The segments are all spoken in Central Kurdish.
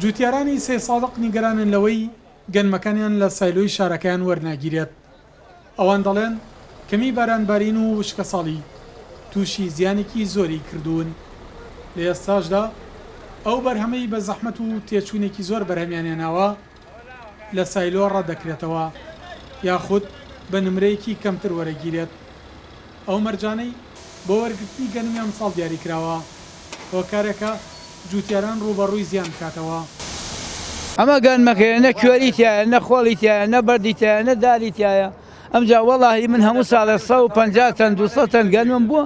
جوتیارانی سێ ساڵق نیگەرانن لەوەی گەنمەکانیان لە سایلۆی شارەکەیان وەرناگیرێت. ئەوان دەڵێن کەمی بارانبارین و وشکە ساڵی تووشی زیانێکی زۆری کردوون. لە ئێستاشدا ئەو بەرهەمەی بە زەحمەت و تێچوونێکی زۆر بەرهەمیانێناوە لە سایلۆ ڕەدەکرێتەوە یاخود بە نمرەیەکی کەمتر وەرەگیرێت. ئەو مەرجانەی بۆ وەرگرتنی گەنمیان ساڵ دیاری کراوە هۆکارێکە جوتیاران ڕوبەڕووی زیان بکاتەوە. ئەمە گەنمەکەیە نە کوێری تایە نە خۆڵی تایە نە بەردی تایە نە داری تایە. ئەمجا وەڵاهی من هەموو ساڵێ 150 تەن 200 تەن گەنمم بووە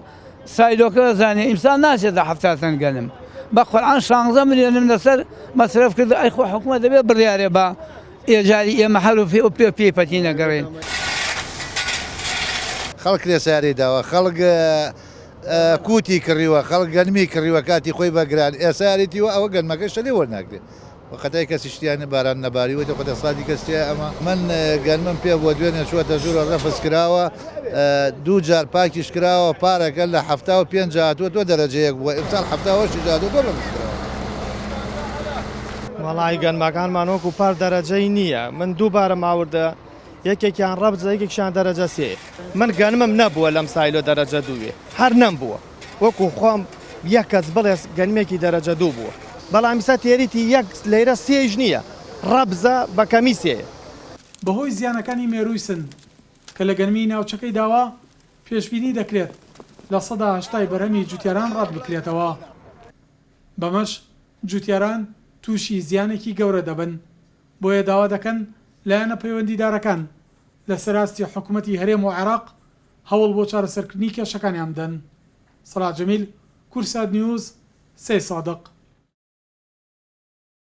سایلۆکە دەزانێ ئیمسان ناچێتە 70 تەن گەنم. بە قورئان 16 ملیۆنم لەسەر مەسرف کرد. ئەی خۆ حکومەت دەبێت بڕیارێ بە ئێجاری ئێمە هەر و پێ پەتی نەگەڕێن. خەڵک لێساری داوە خەڵک کوتی کڕیوە خەڵک گەنمی کڕیوە کاتی خۆی بەگران ئێساریتیوە ئەوە گەنمەکە شەلی وەرناگرێت. وقتای کەسی شتیانە باران نەباریوە خۆ سادی کەسیە ئەمە من گەنمم پێ بۆ دوێنێ چوەتە ژوورە ڕەفز کراوە 2 جار پاکیش کراوە پارەکە لە 75 هاتووە 2 دەرەجەیەک بووە ئێمسال 70 جادو بۆ ڕەفزکراوە. وەڵای گەنمەکانمان وەکو پار دەرەجەی نییە. من دووبارە ماوردە یەکێکیان ڕەبزە یەکێکشان دەرەجە سێ. من گەنمم نەبووە لەم سایلۆ دەرەجە دووێ هەر نەمبووە وەکو خۆم یەک کەس بڵێ گەنمێکی دەرەجە دوو بووە. بەڵام ئیسا تێریتی 1 لەیرە سێژ نییە ڕەبزە بە کەمی سێیە. بەهۆی زیانەکانی مێرووی سند کە لە گەنمی ناوچەکەی داوا پێشبینی دەکرێت لە 180 بەرهەمی جوتیاران ڕەت بکرێتەوە. بەمەش جوتیاران تووشی زیانێکی گەورە دەبن. بۆیە داوا دەکەن لایەنە پەیوەندیدارەکان لە سەراستی حکوومەتی هەرێم و عێراق هەوڵ بۆ چارەسەرکردنی کێشەکانیان بدەن. سەلاح جەمیل، کورسات نیوز، سێ سادق.